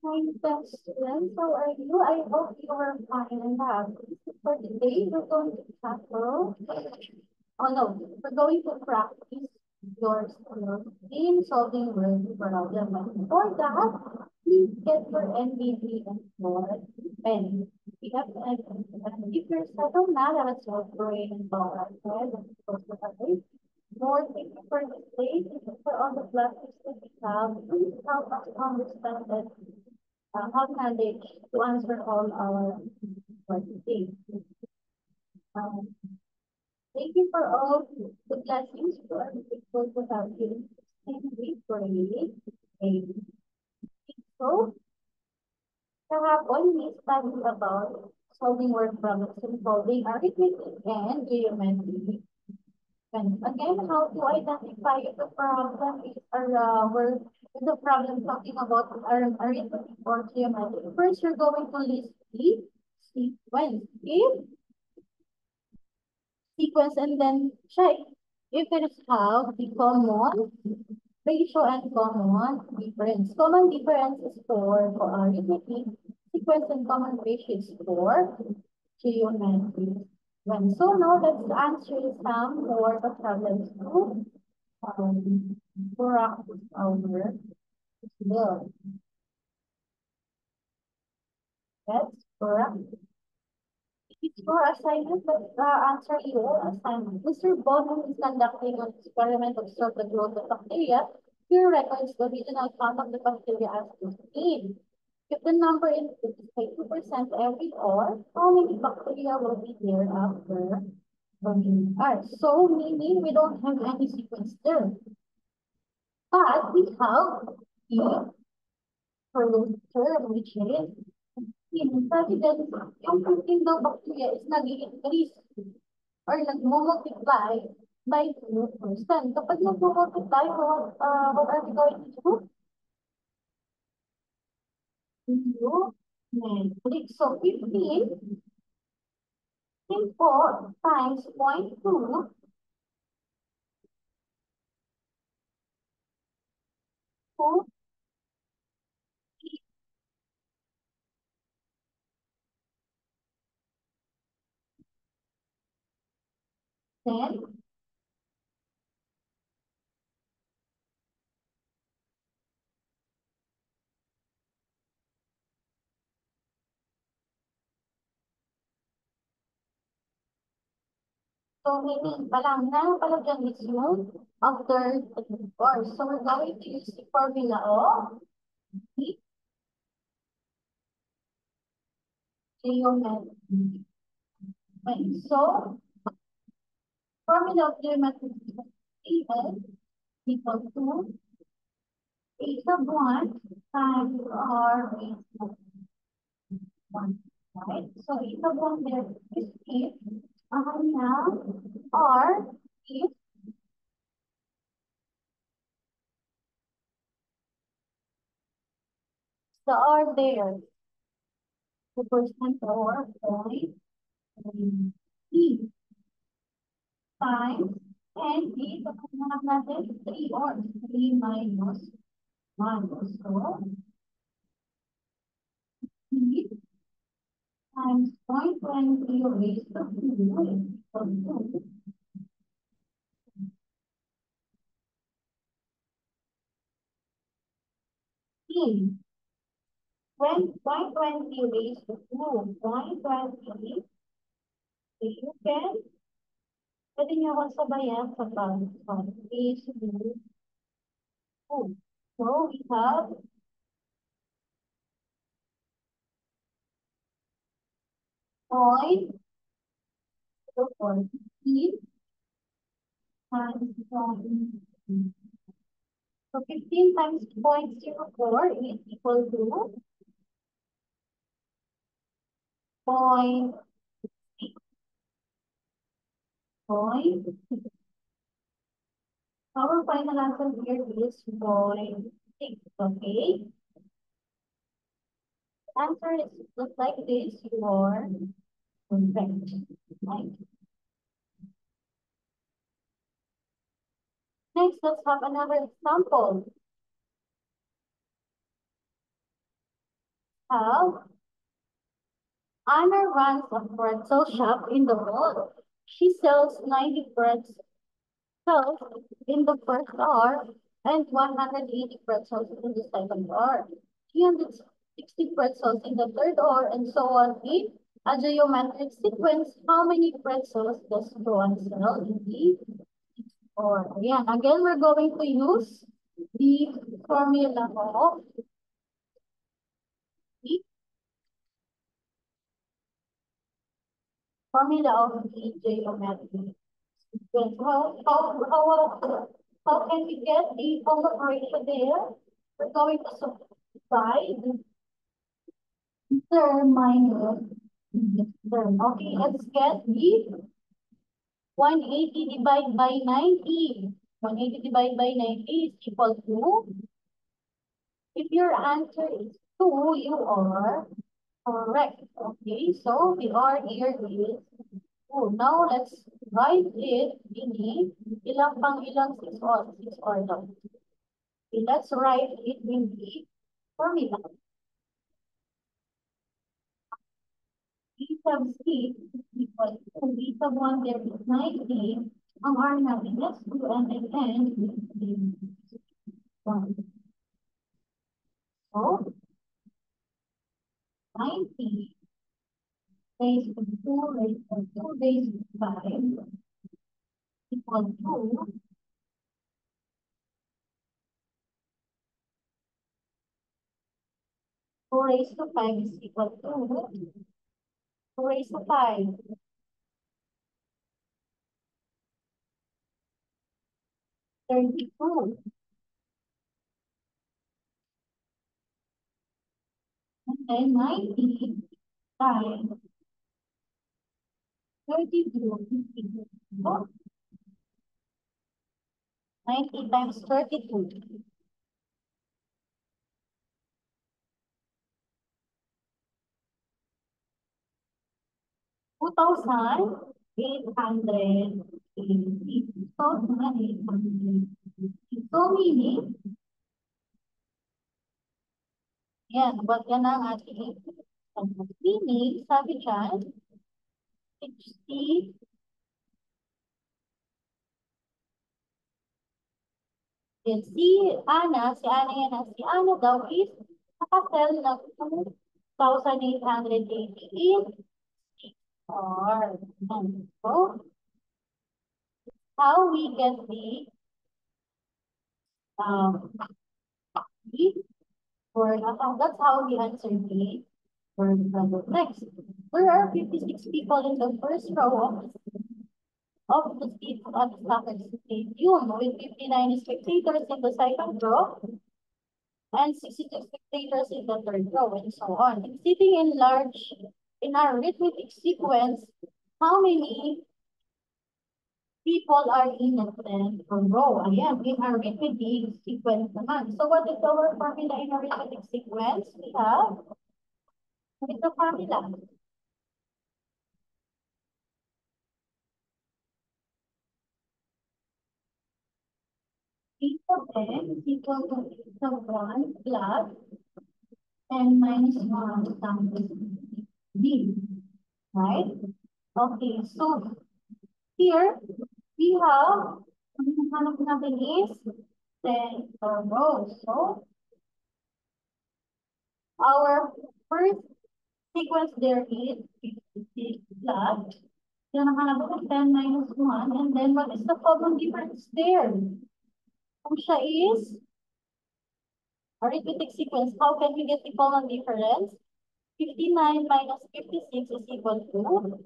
Hi, best friends. How are you? I hope you are fine and happy. For today, we're going to tackle, oh no, we're going to practice your skills in solving word problem. But before that, please get your NBV and your pen. We have and if you're settled now, let's solve brain and ball. Okay? More thank you for this day. Thank you for all the blessings that we have. Please help us understand that how can they to answer all our questions. Um, Thank you for all the blessings for our grateful to have you. And we pray. Amen. So, have always studied about solving word problems involving arithmetic and geometry. And again, how to identify if the problem is word if the problem talking about arithmetic or geometry. First, you're going to list the sequence. If sequence and then check if it is have the common ratio and common difference. Common difference is for arithmetic, sequence and common ratio is for geometry. When so now let's answer some more the problems to practice our skill. Let's practice. It's your assignment, but answer your assignment. Mr. Bonham is conducting an experiment to observe the growth of bacteria. Here records the original count of the bacteria as 15. If the number increases by 2% every hour, how many bacteria will be there after 20 hours? So meaning we don't have any sequence there. But we have the first term, which is sabi din, yung protein daw bacteria is nag-increase or nag-multiply by 2%. Kapag nag-multiply, what are we going to do? You click. So 15 in 4 times 0.2 to then so meaning palang na pala dyan is yung after 4. So we're going to use the formula of geometry. Okay, so formula of geometry is equal to a sub 1 times r raised to 1. Right? So a sub 1 there is if now r is the r there, 2% or point e times and e kapag natin 3 or 3 minus 1. So e times 0.20 raised to 2 equal to e. When 0.20 raised to 2, 0.20, you can, pwede niyo akong sabayan sa pag raised to 2. So we have 0.15 times 0.15. So 15 times 0.04 is equal to 0.6. Our final answer here is 0.6. Okay. The answer is just like this. You are correct. Right. Next, let's have another example. have Anna runs a pretzel shop in the mall. She sells 90 pretzels in the first hour and 180 pretzels in the second hour. 360 pretzels in the third hour and so on in a geometric sequence. How many pretzels does Joan sell in the hour? Yeah, again, we're going to use the formula of the geometric. Well, how can we get the collaboration there? We're going to subtract term minus term. Okay, let's get the 180 divided by 90. 180 divided by 90 is equal to, if your answer is 2, you are correct. Okay, so the R here is 2. Now let's write it in the ilang pang ilang 6 or daw. Okay, let's write it in the formula. B sub C is equal to B sub 1 there is 90. Ang R natin, let's do and with 1. So, 90 raised to 2 raised to 2 raised to 5 equal to 2 raised to 5 is equal to 2 raised to 5. 32. And then 90 times 32 is equal to 90 times 32. 2,880. 2,880. So meaning, yan, buat yan ang ating meaning, sabi dyan, 60, then si Ana yan, si Ana daw is nakasell ng 2,880 in or so how we get the B word, that's how we answer the word number. Next, there are 56 people in the first row of the seats at the soccer stadium with 59 spectators in the second row and 62 spectators in the third row and so on. And sitting in our arithmetic sequence, how many people are in a 10th row? Ayan, in arithmetic sequence naman. So what is our formula in arithmetic sequence? We have the formula. P of n is equal to P of 1 plus n minus 1 times D. Right? Okay, so here we have, ang hanap natin is 10 rows. So our first sequence there is 56 plus. Then ang hanap ko 10 minus 1. And then what is the common difference there? Kung siya is arithmetic sequence, how can we get the common difference? 59 minus 56 is equal to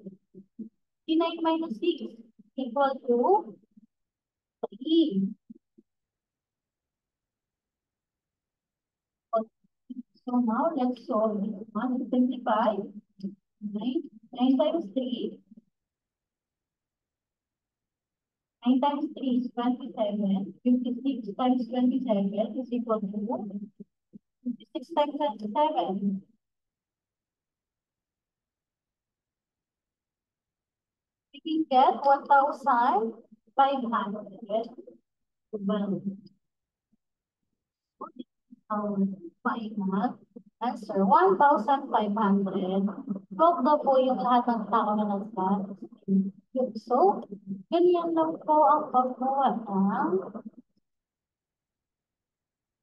59 minus 6 equal to 3. So now let's solve this one. Simplify. 9 times 3. 9 times 3 is 27. 56 times 27 is equal to 56 times 27. We can get 1,500. Well, our final Answer, 1,500. 12 daw po yung lahat ng tao na nasa. So, ganyan lang po ang paggawa ng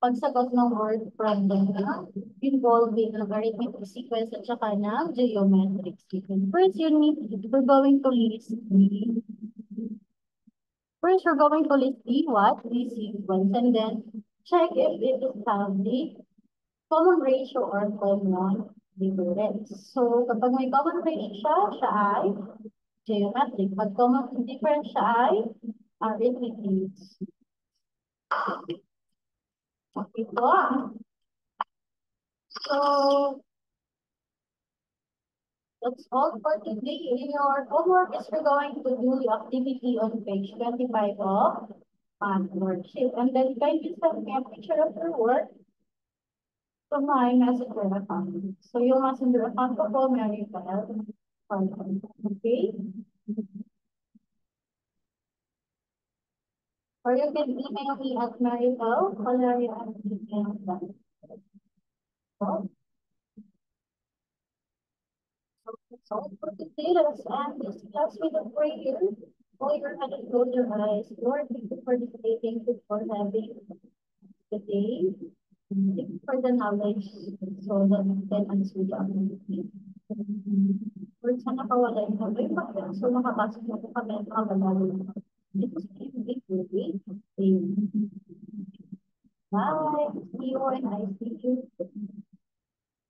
pagsagot ng word problem na involving logarithmic sequence at saka ng geometric sequence. First, we're going to list first, we're going to list the what? The sequence, and then check if it is have the common ratio or common difference. So, kapag may common ratio siya ay geometric. Pag common difference siya ay arithmetic. Okay po. So, that's all for today. Your homework is we're going to do the activity on page 25 of math worksheet. And then kindly send me a picture of your work to my messenger account. So yung messenger account ko po, Mary Bell. Okay? Or you can email me at maribel, valeria@gmail.com. So that's all for today. Let's end this class with a prayer. Hold your head and close your eyes. Lord, thank you for this day. Thank you for having the day. Thank you for the knowledge so that we can answer the other. Lord, sana pawala yung sabay pa. So makapasok na po kami at makabalalo. Ito sa big way. Bye. See you and I see you.